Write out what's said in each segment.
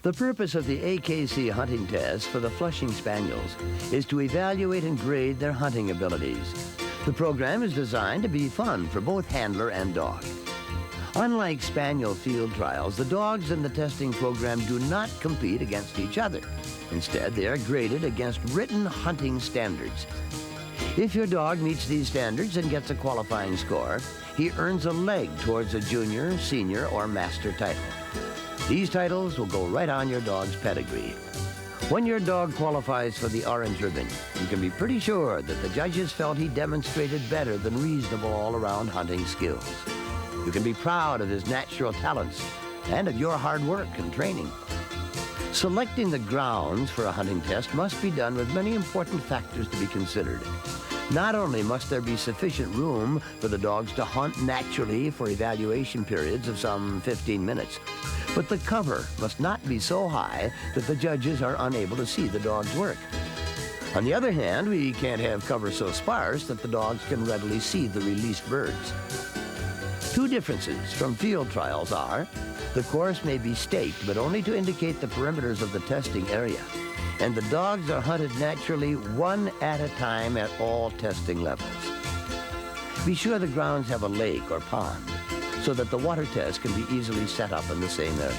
The purpose of the AKC hunting test for the Flushing Spaniels is to evaluate and grade their hunting abilities. The program is designed to be fun for both handler and dog. Unlike Spaniel Field Trials, the dogs in the testing program do not compete against each other. Instead, they are graded against written hunting standards. If your dog meets these standards and gets a qualifying score, he earns a leg towards a junior, senior, or master title. These titles will go right on your dog's pedigree. When your dog qualifies for the orange ribbon, you can be pretty sure that the judges felt he demonstrated better than reasonable all-around hunting skills. You can be proud of his natural talents and of your hard work and training. Selecting the grounds for a hunting test must be done with many important factors to be considered. Not only must there be sufficient room for the dogs to hunt naturally for evaluation periods of some 15 minutes, but the cover must not be so high that the judges are unable to see the dog's work. On the other hand, we can't have cover so sparse that the dogs can readily see the released birds. Two differences from field trials are, the course may be staked, but only to indicate the perimeters of the testing area, and the dogs are hunted naturally one at a time at all testing levels. Be sure the grounds have a lake or pond, so that the water test can be easily set up in the same area.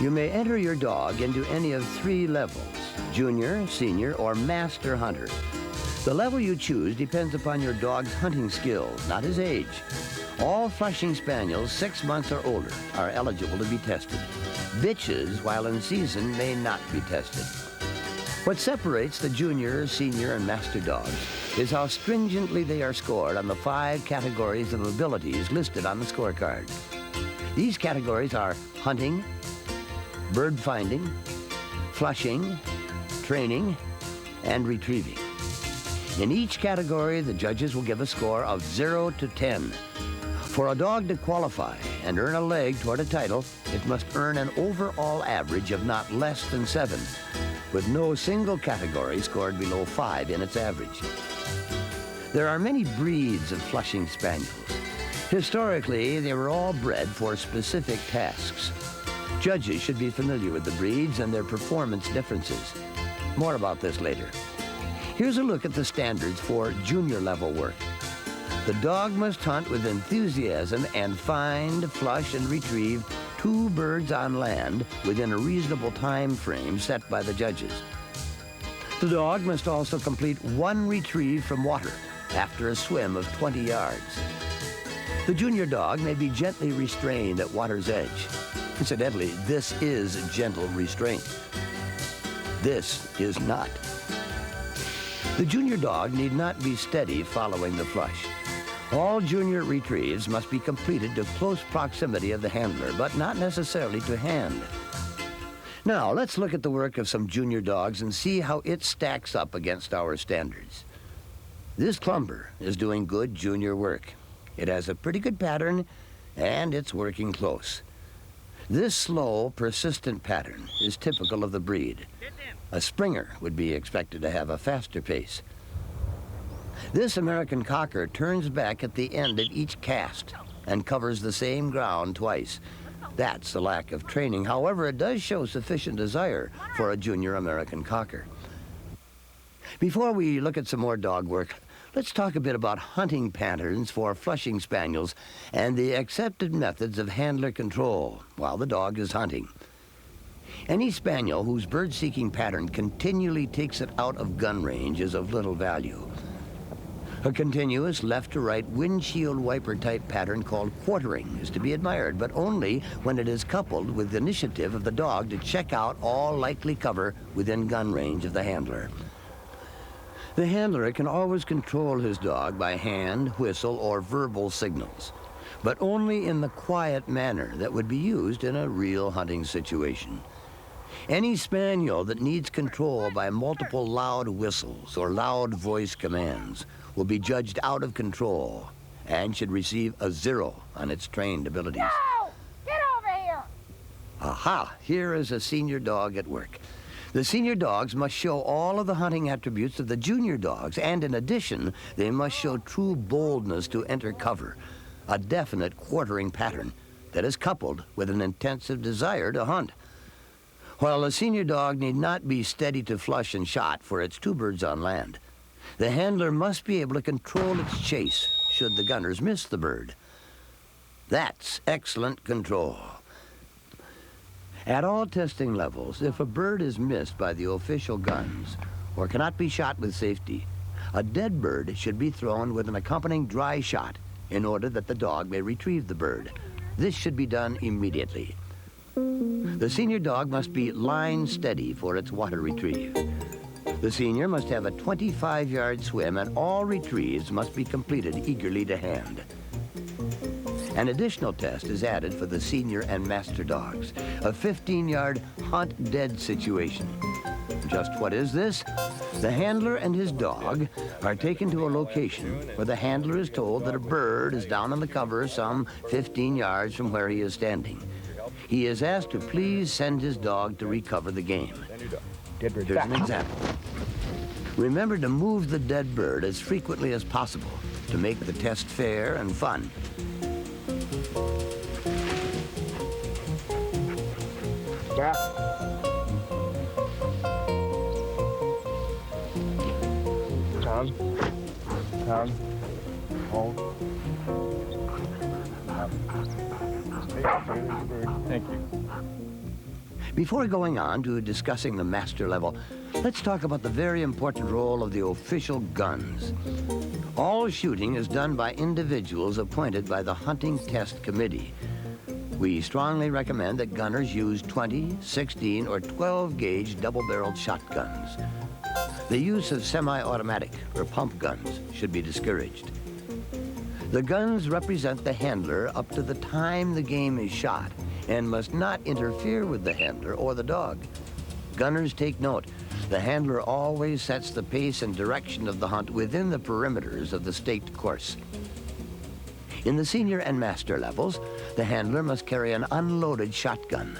You may enter your dog into any of 3 levels, junior, senior, or master hunter. The level you choose depends upon your dog's hunting skills, not his age. All Flushing Spaniels 6 months or older are eligible to be tested. Bitches, while in season, may not be tested. What separates the junior, senior, and master dogs is how stringently they are scored on the 5 categories of abilities listed on the scorecard. These categories are hunting, bird finding, flushing, training, and retrieving. In each category, the judges will give a score of 0 to 10. For a dog to qualify and earn a leg toward a title, it must earn an overall average of not less than 7, with no single category scored below 5 in its average. There are many breeds of Flushing Spaniels. Historically, they were all bred for specific tasks. Judges should be familiar with the breeds and their performance differences. More about this later. Here's a look at the standards for junior level work. The dog must hunt with enthusiasm and find, flush, and retrieve 2 birds on land within a reasonable time frame set by the judges. The dog must also complete 1 retrieve from water after a swim of 20 yards. The junior dog may be gently restrained at water's edge. Incidentally, this is gentle restraint. This is not. The junior dog need not be steady following the flush. All junior retrieves must be completed to close proximity of the handler, but not necessarily to hand. Now, let's look at the work of some junior dogs and see how it stacks up against our standards. This clumber is doing good junior work. It has a pretty good pattern, and it's working close. This slow, persistent pattern is typical of the breed. A Springer would be expected to have a faster pace. This American Cocker turns back at the end of each cast and covers the same ground twice. That's a lack of training. However, it does show sufficient desire for a junior American Cocker. Before we look at some more dog work, let's talk a bit about hunting patterns for Flushing Spaniels and the accepted methods of handler control while the dog is hunting. Any Spaniel whose bird-seeking pattern continually takes it out of gun range is of little value. A continuous left-to-right windshield wiper-type pattern called quartering is to be admired, but only when it is coupled with the initiative of the dog to check out all likely cover within gun range of the handler. The handler can always control his dog by hand, whistle, or verbal signals, but only in the quiet manner that would be used in a real hunting situation. Any Spaniel that needs control by multiple loud whistles or loud voice commands will be judged out of control and should receive a 0 on its trained abilities. No! Get over here! Aha! Here is a senior dog at work. The senior dogs must show all of the hunting attributes of the junior dogs, and in addition, they must show true boldness to enter cover, a definite quartering pattern that is coupled with an intensive desire to hunt. While a senior dog need not be steady to flush and shot for its two birds on land, the handler must be able to control its chase should the gunners miss the bird. That's excellent control. At all testing levels, if a bird is missed by the official guns or cannot be shot with safety, a dead bird should be thrown with an accompanying dry shot in order that the dog may retrieve the bird. This should be done immediately. The senior dog must be line steady for its water retrieve. The senior must have a 25-yard swim, and all retrieves must be completed eagerly to hand. An additional test is added for the senior and master dogs, a 15-yard hunt dead situation. Just what is this? The handler and his dog are taken to a location where the handler is told that a bird is down on the cover some 15 yards from where he is standing. He is asked to please send his dog to recover the game. Here's an example. Remember to move the dead bird as frequently as possible to make the test fair and fun. Back. Down. Hold. Thank you. Before going on to discussing the master level, let's talk about the very important role of the official guns. All shooting is done by individuals appointed by the Hunting Test Committee. We strongly recommend that gunners use 20, 16, or 12-gauge double-barreled shotguns. The use of semi-automatic or pump guns should be discouraged. The guns represent the handler up to the time the game is shot and must not interfere with the handler or the dog. Gunners take note, the handler always sets the pace and direction of the hunt within the perimeters of the staked course. In the senior and master levels, the handler must carry an unloaded shotgun.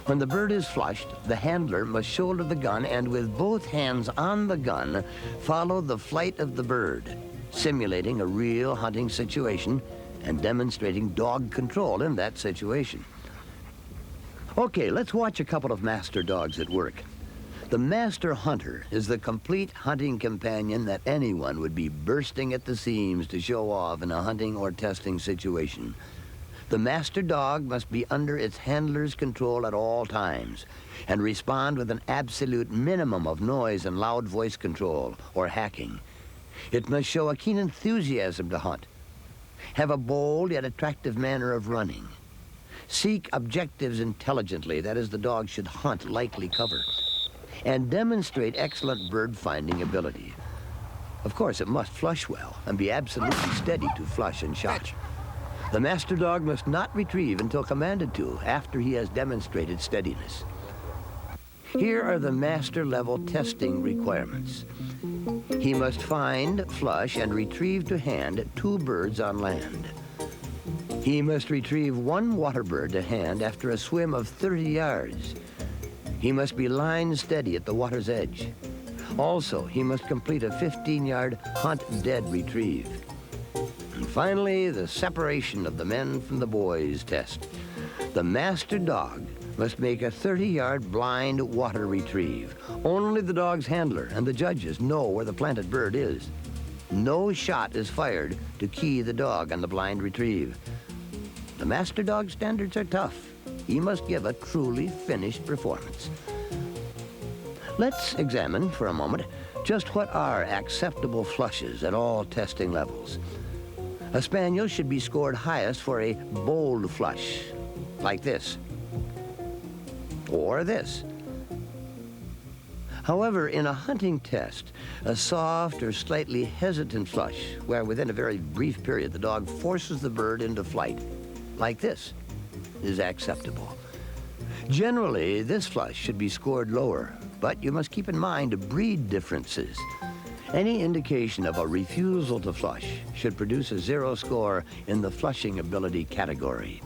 When the bird is flushed, the handler must shoulder the gun and with both hands on the gun, follow the flight of the bird, simulating a real hunting situation and demonstrating dog control in that situation. Okay, let's watch a couple of master dogs at work. The master hunter is the complete hunting companion that anyone would be bursting at the seams to show off in a hunting or testing situation. The master dog must be under its handler's control at all times and respond with an absolute minimum of noise and loud voice control or hacking. It must show a keen enthusiasm to hunt, have a bold yet attractive manner of running, seek objectives intelligently, that is, the dog should hunt likely cover, and demonstrate excellent bird finding ability. Of course, it must flush well and be absolutely steady to flush and shot. The master dog must not retrieve until commanded to, after he has demonstrated steadiness. Here are the master level testing requirements. He must find, flush, and retrieve to hand 2 birds on land. He must retrieve 1 water bird to hand after a swim of 30 yards. He must be line steady at the water's edge. Also, he must complete a 15-yard hunt dead retrieve. And finally, the separation of the men from the boys test. The master dog must make a 30-yard blind water retrieve. Only the dog's handler and the judges know where the planted bird is. No shot is fired to key the dog on the blind retrieve. The master dog standards are tough. He must give a truly finished performance. Let's examine for a moment just what are acceptable flushes at all testing levels. A spaniel should be scored highest for a bold flush, like this, or this. However, in a hunting test, a soft or slightly hesitant flush, where within a very brief period the dog forces the bird into flight, like this, is acceptable. Generally, this flush should be scored lower, but you must keep in mind breed differences. Any indication of a refusal to flush should produce a 0 score in the flushing ability category.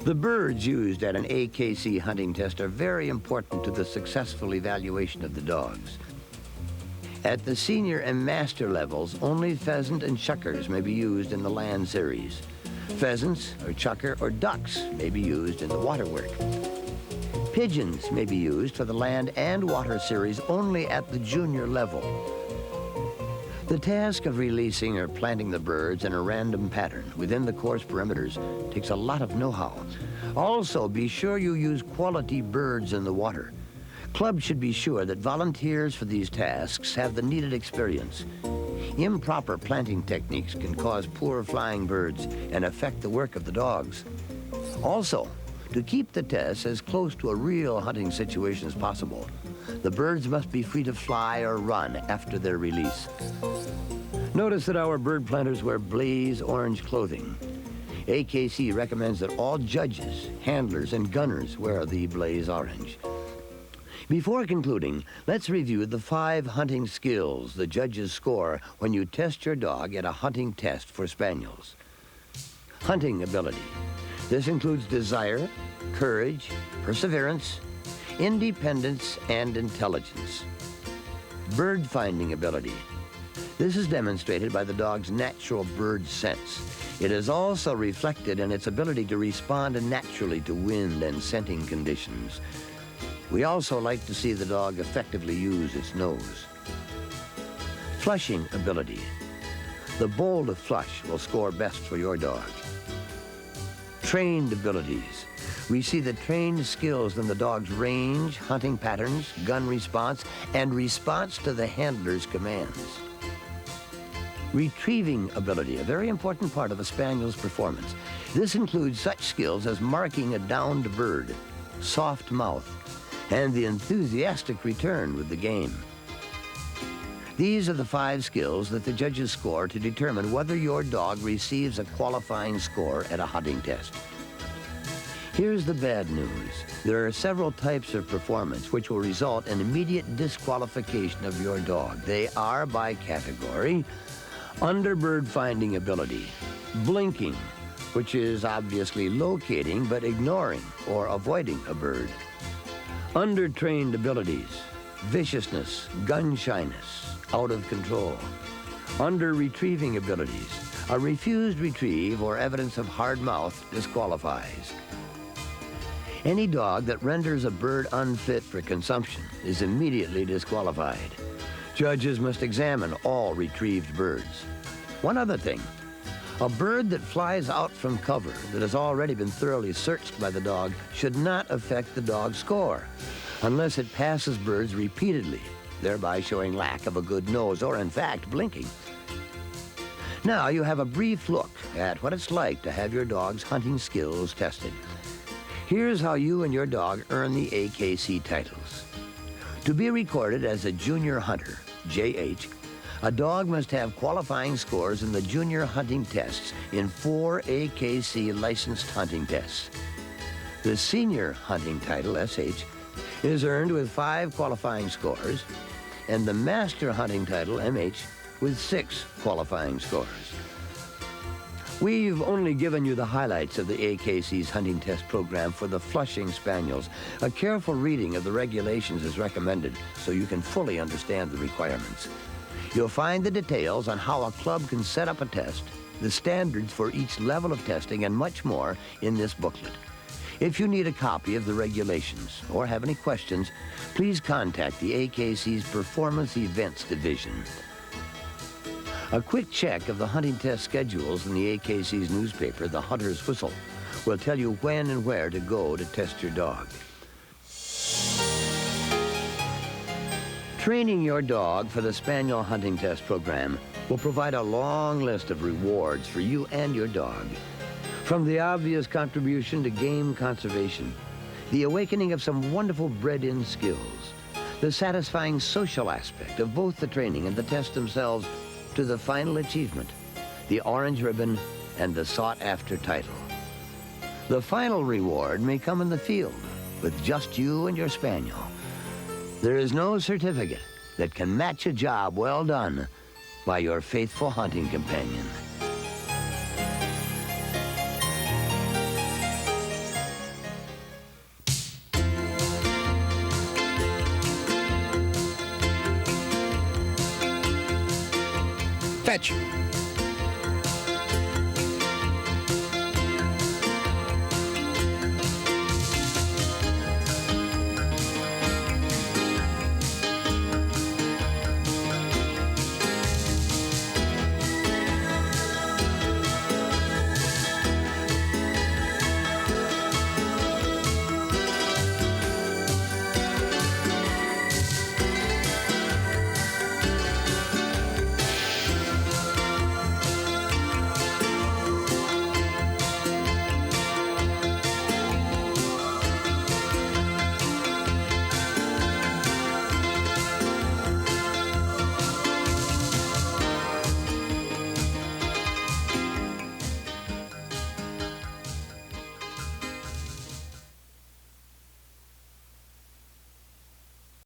The birds used at an AKC hunting test are very important to the successful evaluation of the dogs. At the senior and master levels, only pheasant and chukars may be used in the land series. Pheasants or chukar or ducks may be used in the water work. Pigeons may be used for the land and water series only at the junior level. The task of releasing or planting the birds in a random pattern within the course perimeters takes a lot of know-how. Also, be sure you use quality birds in the water. Clubs should be sure that volunteers for these tasks have the needed experience. Improper planting techniques can cause poor flying birds and affect the work of the dogs. Also, to keep the tests as close to a real hunting situation as possible, the birds must be free to fly or run after their release. Notice that our bird planters wear blaze orange clothing. AKC recommends that all judges, handlers, and gunners wear the blaze orange. Before concluding, let's review the 5 hunting skills the judges score when you test your dog at a hunting test for Spaniels. Hunting ability. This includes desire, courage, perseverance, independence, and intelligence. Bird finding ability. This is demonstrated by the dog's natural bird sense. It is also reflected in its ability to respond naturally to wind and scenting conditions. We also like to see the dog effectively use its nose. Flushing ability. The bold flush will score best for your dog. Trained abilities. We see the trained skills in the dog's range, hunting patterns, gun response, and response to the handler's commands. Retrieving ability, a very important part of a Spaniel's performance. This includes such skills as marking a downed bird, soft mouth, and the enthusiastic return with the game. These are the 5 skills that the judges score to determine whether your dog receives a qualifying score at a hunting test. Here's the bad news. There are several types of performance which will result in immediate disqualification of your dog. They are, by category, under bird finding ability, blinking, which is obviously locating but ignoring or avoiding a bird. Under-trained abilities, viciousness, gun shyness, out of control. Under-retrieving abilities, a refused retrieve or evidence of hard mouth disqualifies. Any dog that renders a bird unfit for consumption is immediately disqualified. Judges must examine all retrieved birds. One other thing, a bird that flies out from cover that has already been thoroughly searched by the dog should not affect the dog's score unless it passes birds repeatedly, thereby showing lack of a good nose or, in fact, blinking. Now you have a brief look at what it's like to have your dog's hunting skills tested. Here's how you and your dog earn the AKC titles. To be recorded as a junior hunter, JH, a dog must have qualifying scores in the junior hunting tests in 4 AKC licensed hunting tests. The senior hunting title, SH, is earned with 5 qualifying scores, and the master hunting title, MH, with 6 qualifying scores. We've only given you the highlights of the AKC's hunting test program for the Flushing Spaniels. A careful reading of the regulations is recommended so you can fully understand the requirements. You'll find the details on how a club can set up a test, the standards for each level of testing, and much more in this booklet. If you need a copy of the regulations or have any questions, please contact the AKC's Performance Events Division. A quick check of the hunting test schedules in the AKC's newspaper, The Hunter's Whistle, will tell you when and where to go to test your dog. Training your dog for the Spaniel hunting test program will provide a long list of rewards for you and your dog. From the obvious contribution to game conservation, the awakening of some wonderful bred-in skills, the satisfying social aspect of both the training and the test themselves, to the final achievement, the orange ribbon and the sought-after title. The final reward may come in the field with just you and your spaniel. There is no certificate that can match a job well done by your faithful hunting companion. Fetch.